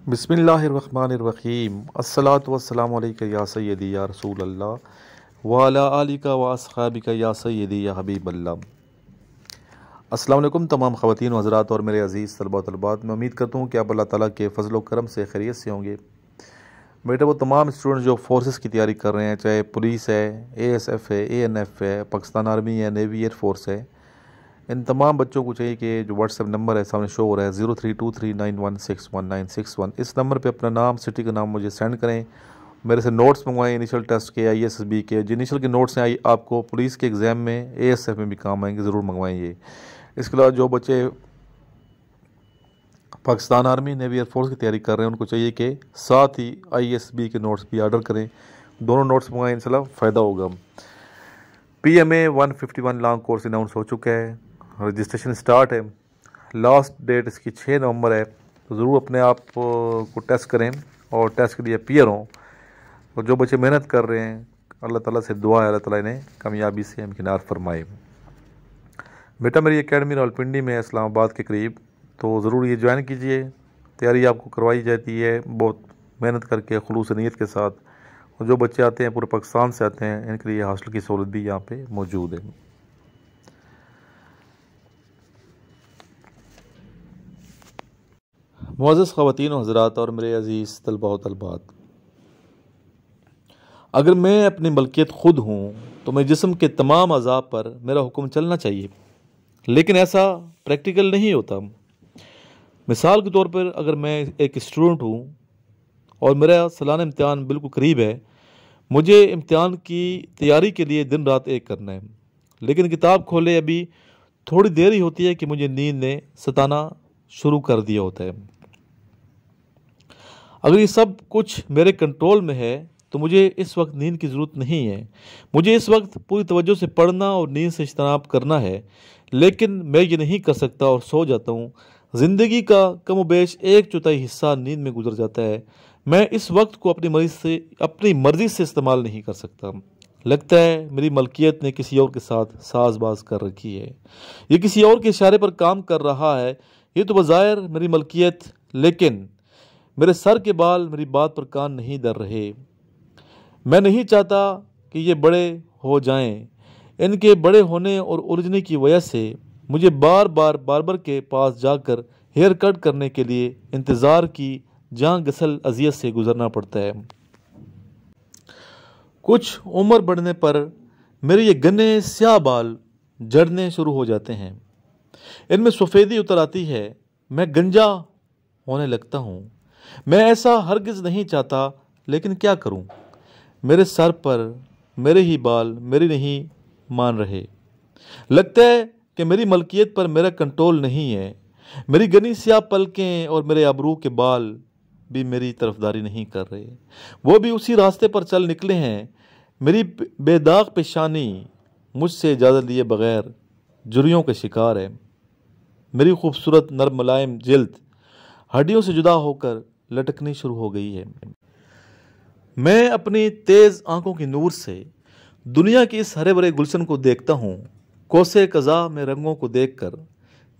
बिस्मिल्लाहिर्रहमानिर्रहीम अस्सलातु वस्सलामु अलैका या सय्यदी या रसूल अल्लाह व अला आलिका व अस्हाबिका या सय्यदी या हबीब अल्लाह। अस्सलाम वालेकुम तमाम ख़वातीन व हज़रात और मेरे अज़ीज़ तलबा तलबात, मैं उम्मीद करता हूँ कि आप अल्लाह ताला के फ़ज़ल व करम से खैरियत से होंगे। बेटा, वो तमाम स्टूडेंट जो फोर्सेस की तैयारी कर रहे हैं, चाहे पुलिस है, ASF है, ANF है, पाकिस्तान आर्मी है, नेवी एयरफोर्स है, इन तमाम बच्चों को चाहिए कि जो व्हाट्सएप नंबर है सामने शो हो रहा है 032391619161, इस नंबर पे अपना नाम, सिटी का नाम मुझे सेंड करें। मेरे से नोट्स मंगवाएं इनिशियल टेस्ट के, ISSB के। जो इनिशियल के नोट्स हैं आपको पुलिस के एग्ज़ाम में, ASF में भी काम आएंगे, ज़रूर मंगवाएं ये। इसके अलावा जो बच्चे पाकिस्तान आर्मी, नेवी एयरफोर्स की तैयारी कर रहे हैं, उनको चाहिए कि साथ ही ISSB के नोट्स भी ऑर्डर करें। दोनों नोट्स मंगवाएं, इंशाल्लाह फ़ायदा होगा। PMA 151 लॉन्ग कोर्स अनाउंस हो चुका है, रजिस्ट्रेशन स्टार्ट है। लास्ट डेट इसकी 6 नवंबर है, तो ज़रूर अपने आप को टेस्ट करें और टेस्ट के लिए अपीयर हों। और जो बच्चे मेहनत कर रहे हैं, अल्लाह ताला से दुआ है अल्लाह ताला इन्हें कामयाबी से हमकिनार फरमाए। बेटा, मेरी एकेडमी रावलपिंडी में है, इस्लामाबाद के करीब, तो ज़रूर ये ज्वाइन कीजिए। तैयारी आपको करवाई जाती है बहुत मेहनत करके, खुलूस नीयत के साथ। और जो बच्चे आते हैं पूरे पाकिस्तान से आते हैं, इनके लिए हॉस्टल की सहूलत भी यहाँ पे मौजूद है। मुअज़्ज़ज़ ख़वातीन व हज़रात और मेरे अज़ीज़ तलबा व तलबात, अगर मैं अपनी मलकियत ख़ुद हूँ तो मैं जिस्म के तमाम अज़ा पर मेरा हुक्म चलना चाहिए, लेकिन ऐसा प्रैक्टिकल नहीं होता। मिसाल के तौर पर, अगर मैं एक स्टूडेंट हूँ और मेरा सालाना इम्तिहान बिल्कुल करीब है, मुझे इम्तिहान की तैयारी के लिए दिन रात एक करना है, लेकिन किताब खोले अभी थोड़ी देर ही होती है कि मुझे नींद ने सताना शुरू कर दिया होता है। अगर ये सब कुछ मेरे कंट्रोल में है तो मुझे इस वक्त नींद की ज़रूरत नहीं है। मुझे इस वक्त पूरी तवज्जो से पढ़ना और नींद से इज्तनाब करना है, लेकिन मैं ये नहीं कर सकता और सो जाता हूँ। ज़िंदगी का कम बेश 1/4 हिस्सा नींद में गुजर जाता है। मैं इस वक्त को अपनी मर्ज़ी से इस्तेमाल नहीं कर सकता। लगता है मेरी मलकियत ने किसी और के साथ साजबाज कर रखी है, ये किसी और के इशारे पर काम कर रहा है। ये तो बज़ाहिर मेरी मलकियत, लेकिन मेरे सर के बाल मेरी बात पर कान नहीं धर रहे। मैं नहीं चाहता कि ये बड़े हो जाएं। इनके बड़े होने और उलझने की वजह से मुझे बार बार बार्बर के पास जाकर हेयर कट करने के लिए इंतज़ार की जान गसल अजियत से गुजरना पड़ता है। कुछ उम्र बढ़ने पर मेरे ये घने स्याह बाल झड़ने शुरू हो जाते हैं, इनमें सफ़ेदी उतर आती है, मैं गंजा होने लगता हूँ। मैं ऐसा हरगिज़ नहीं चाहता, लेकिन क्या करूँ? मेरे सर पर मेरे ही बाल मेरी नहीं मान रहे। लगता है कि मेरी मलकियत पर मेरा कंट्रोल नहीं है। मेरी घनी स्याह पलकें और मेरे अबरू के बाल भी मेरी तरफदारी नहीं कर रहे, वो भी उसी रास्ते पर चल निकले हैं। मेरी बेदाग पेशानी मुझसे इजाज़त लिए बग़ैर जुर्रियों के शिकार है। मेरी खूबसूरत नरम मुलायम जिल्द हड्डियों से जुदा होकर लटकनी शुरू हो गई है। मैं अपनी तेज़ आंखों की नूर से दुनिया की इस हरे भरे गुलशन को देखता हूँ। कोसे कज़ा में रंगों को देखकर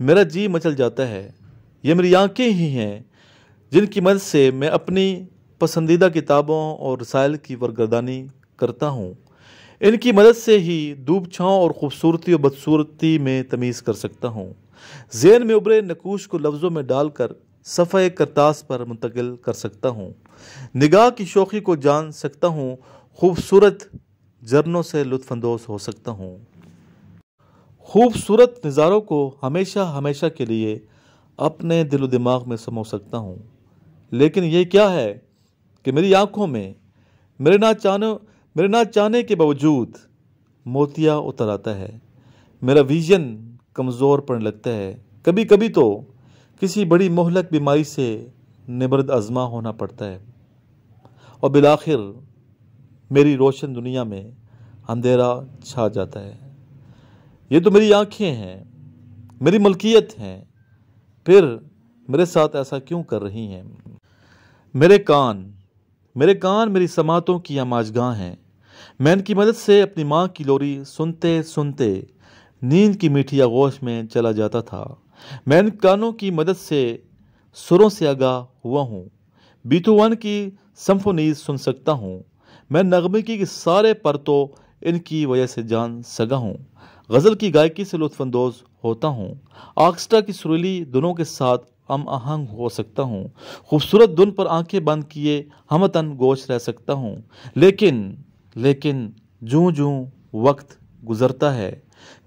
मेरा जी मचल जाता है। ये मेरी आंखें ही हैं जिनकी मदद से मैं अपनी पसंदीदा किताबों और रसायल की वरगर्दानी करता हूँ। इनकी मदद से ही धूप छाँव और ख़ूबसूरती और बदसूरती में तमीज़ कर सकता हूँ। ज़हन में उभरे नकूश को लफ्ज़ों में डालकर सफ़े करतास पर मुंतकिल कर सकता हूँ। निगाह की शोखी को जान सकता हूँ। खूबसूरत झरनों से लुत्फ़अंदोज़ हो सकता हूँ। खूबसूरत नज़ारों को हमेशा हमेशा के लिए अपने दिलो दिमाग में समो सकता हूँ। लेकिन ये क्या है कि मेरी आँखों में मेरे ना चाहने के बावजूद मोतिया उतर आता है। मेरा विजन कमज़ोर पड़ने लगता है। कभी कभी तो किसी बड़ी मोहलक बीमारी से निबर्द अज़मा होना पड़ता है, और बिलाखिर मेरी रोशन दुनिया में अंधेरा छा जाता है। ये तो मेरी आँखें हैं, मेरी मलकियत हैं, फिर मेरे साथ ऐसा क्यों कर रही हैं? मेरे कान मेरी समातों की आमाजगाह हैं। मैं इनकी मदद से अपनी माँ की लोरी सुनते सुनते नींद की मीठी आगोश में चला जाता था। मैं इन कानों की मदद से सुरों से आगाह हुआ हूँ। बीथोवन की सिम्फोनीज सुन सकता हूँ। मैं नगमे की सारे परतों इनकी वजह से जान सका हूँ। गज़ल की गायकी से लुत्फ़अंदोज़ होता हूँ। ऑर्केस्ट्रा की सुरीली धुनों के साथ हम आहंग हो सकता हूँ। खूबसूरत धुन पर आंखें बंद किए हमतन गोश रह सकता हूँ। लेकिन जूं जूं वक्त गुजरता है,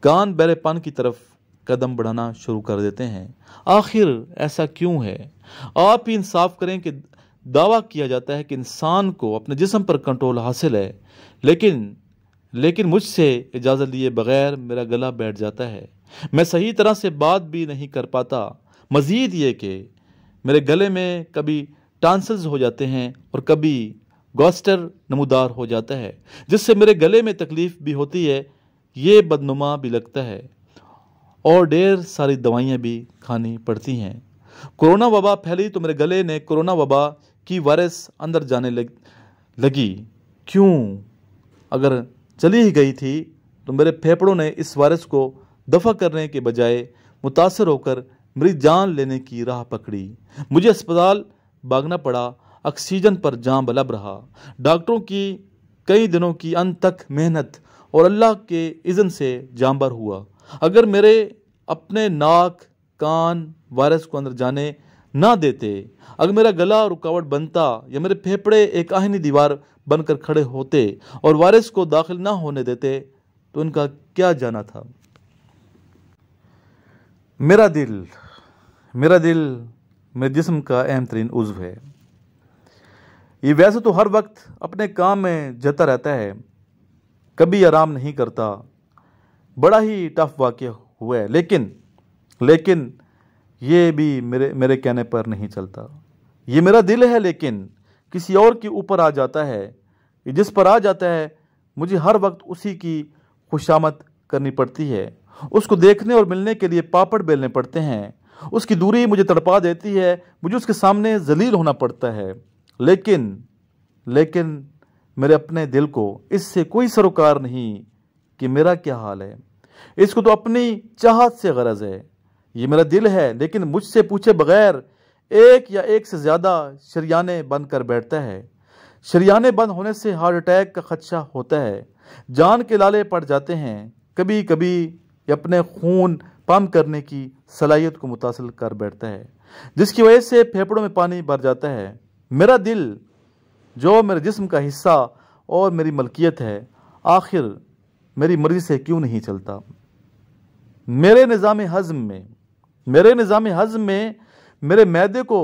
कान बहरेपन की तरफ कदम बढ़ाना शुरू कर देते हैं। आखिर ऐसा क्यों है? आप ही इंसाफ करें कि दावा किया जाता है कि इंसान को अपने जिस्म पर कंट्रोल हासिल है, लेकिन मुझसे इजाज़त लिए बगैर मेरा गला बैठ जाता है। मैं सही तरह से बात भी नहीं कर पाता। मज़ीद ये कि मेरे गले में कभी टॉन्सिल्स हो जाते हैं और कभी गॉस्टर नमूदार हो जाता है, जिससे मेरे गले में तकलीफ़ भी होती है, ये बदनुमा भी लगता है और ढेर सारी दवाइयाँ भी खानी पड़ती हैं। कोरोना वबा फैली तो मेरे गले ने कोरोना वबा की वायरस अंदर जाने लगी। क्यों? अगर चली ही गई थी तो मेरे फेफड़ों ने इस वायरस को दफ़ा करने के बजाय मुतासर होकर मेरी जान लेने की राह पकड़ी। मुझे अस्पताल भागना पड़ा, ऑक्सीजन पर जान बलब रहा। डॉक्टरों की कई दिनों की अनथक मेहनत और अल्लाह के इज़्न से जानबर हुआ। अगर मेरे अपने नाक कान वायरस को अंदर जाने ना देते, अगर मेरा गला रुकावट बनता या मेरे फेफड़े एक आहिनी दीवार बनकर खड़े होते और वायरस को दाखिल ना होने देते, तो उनका क्या जाना था। मेरा दिल मेरे जिस्म का अहम तरीन उज़्व है। ये वैसे तो हर वक्त अपने काम में जता रहता है, कभी आराम नहीं करता। बड़ा ही टफ वाक़या हुआ है, लेकिन ये भी मेरे कहने पर नहीं चलता। ये मेरा दिल है, लेकिन किसी और के ऊपर आ जाता है। ये जिस पर आ जाता है, मुझे हर वक्त उसी की खुशामद करनी पड़ती है। उसको देखने और मिलने के लिए पापड़ बेलने पड़ते हैं। उसकी दूरी मुझे तड़पा देती है, मुझे उसके सामने जलील होना पड़ता है। लेकिन मेरे अपने दिल को इससे कोई सरोकार नहीं कि मेरा क्या हाल है। इसको तो अपनी चाहत से गरज है। ये मेरा दिल है, लेकिन मुझसे पूछे बगैर एक या एक से ज़्यादा शरियाने बंद कर बैठता है। शरियाने बंद होने से हार्ट अटैक का खदशा होता है, जान के लाले पड़ जाते हैं। कभी कभी ये अपने खून पंप करने की सलाहियत को मुतासिल कर बैठता है, जिसकी वजह से फेफड़ों में पानी भर जाता है। मेरा दिल, जो मेरे जिस्म का हिस्सा और मेरी मलकियत है, आखिर मेरी मर्जी से क्यों नहीं चलता। मेरे निज़ाम हज़म में मेरे मैदे को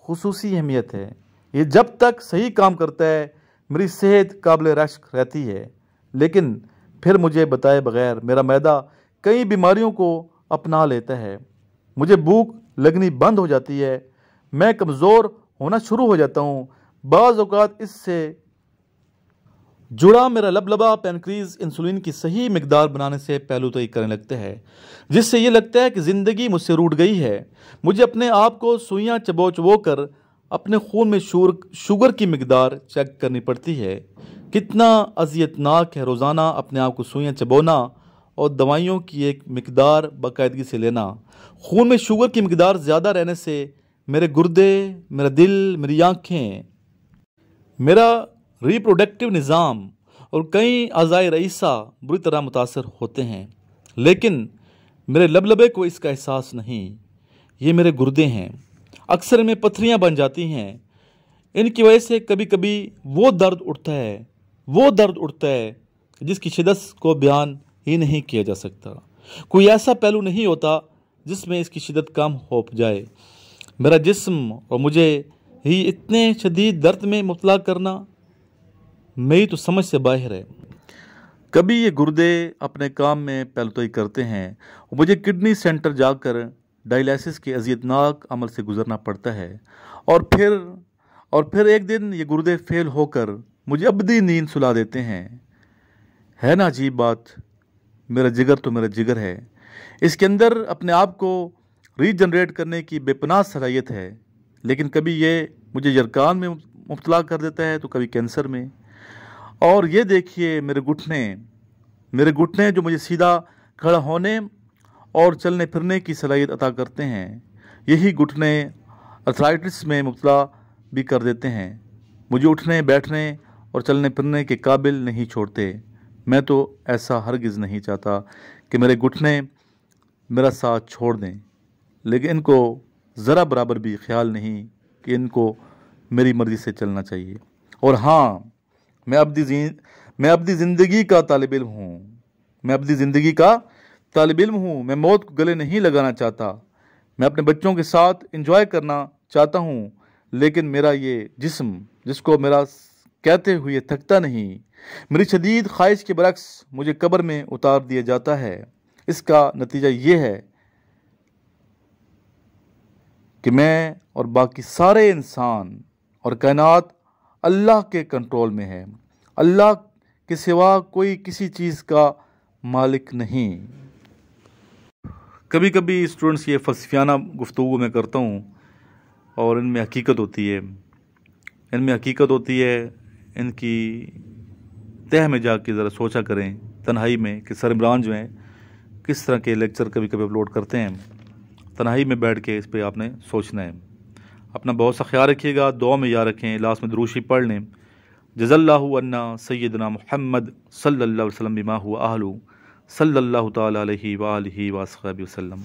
खुसूसी अहमियत है। ये जब तक सही काम करता है, मेरी सेहत काबिल रश्क रहती है, लेकिन फिर मुझे बताए बगैर मेरा मैदा कई बीमारियों को अपना लेता है। मुझे भूख लगनी बंद हो जाती है, मैं कमज़ोर होना शुरू हो जाता हूँ। बाज़ औक़ात इससे जुड़ा मेरा लबलबा पैनक्रीज इंसुलिन की सही मिकदार बनाने से पहलू तय करने लगते हैं, जिससे ये लगता है कि ज़िंदगी मुझसे रूठ गई है। मुझे अपने आप को सुइयाँ चबो कर अपने खून में शुगर की मिकदार चेक करनी पड़ती है। कितना अज़ियतनाक है रोज़ाना अपने आप को सुइयाँ चबोना और दवाइयों की एक मिकदार बाकायदगी से लेना। खून में शुगर की मिकदार ज़्यादा रहने से मेरे गुर्दे, मेरा दिल, मेरी आँखें, मेरा रिप्रोडक्टिव निज़ाम और कई अज़ाए रईसा बुरी तरह मुतासर होते हैं। लेकिन मेरे लबलबे को इसका एहसास नहीं। ये मेरे गुर्दे हैं, अक्सर इनमें पथरियाँ बन जाती हैं। इनकी वजह से कभी कभी वो दर्द उठता है जिसकी शिद्दत को बयान ही नहीं किया जा सकता। कोई ऐसा पहलू नहीं होता जिसमें इसकी शिद्दत कम हो जाए। मेरा जिस्म और मुझे ही इतने शदीद दर्द में मुब्तला करना मेरी तो समझ से बाहर है। कभी ये गुर्दे अपने काम में पहलुतोई करते हैं और मुझे किडनी सेंटर जाकर डायलिसिस के अज़ियतनाक अमल से गुजरना पड़ता है। और फिर एक दिन ये गुर्दे फेल होकर मुझे अबदी नींद सुला देते हैं। है ना अजीब बात। मेरा जिगर तो मेरा जिगर है, इसके अंदर अपने आप को रीजनरेट करने की बेपनाह सलाहियत है, लेकिन कभी ये मुझे यरकान में मुब्तला कर देता है तो कभी कैंसर में। और ये देखिए मेरे घुटने जो मुझे सीधा खड़ा होने और चलने फिरने की सलाहियत अता करते हैं, यही घुटने अर्थराइटिस में मुब्तला بھی کر دیتے ہیں، مجھے اٹھنے بیٹھنے اور چلنے پھرنے کے قابل نہیں چھوڑتے۔ میں تو ایسا ہرگز نہیں چاہتا کہ میرے گھٹنے میرا ساتھ چھوڑ دیں، لیکن ان کو ذرا برابر بھی خیال نہیں کہ ان کو میری مرضی سے چلنا چاہیے۔ اور ہاں، میں ابدی زندگی کا طالب علم ہوں، میں موت کو گلے نہیں لگانا چاہتا، میں اپنے بچوں کے ساتھ انجوائے کرنا چاہتا ہوں، لیکن میرا یہ جسم جس کو میرا کہتے ہوئے تھکتا نہیں، میری شدید خواہش کے برعکس مجھے قبر میں اتار دیا جاتا ہے۔ اس کا نتیجہ یہ ہے کہ میں اور باقی سارے انسان اور کائنات اللہ کے کنٹرول میں ہے۔ اللہ کے سوا کوئی کسی چیز کا مالک نہیں۔ کبھی کبھی اسٹوڈنٹس یہ فلسفیانہ گفتگو میں کرتا ہوں اور ان میں حقیقت ہوتی ہے، ان کی تہہ میں جا کے ذرا سوچا کریں تنہائی میں کہ سر عمران جو ہیں کس طرح کے لیکچر کبھی کبھی اپلوڈ کرتے ہیں۔ تنہائی میں بیٹھ کے اس پہ آپ نے سوچنا ہے۔ اپنا بہت سا خیال رکھیے گا، دعا میں یاد رکھیں، لاسٹ میں دروشی پڑھ لیں۔ جزا اللہ عنا سیدنا محمد صلی اللہ علیہ وسلم بما هو اہلہ صلی اللہ تعالی علیہ وآلہ وصحبہ وسلم۔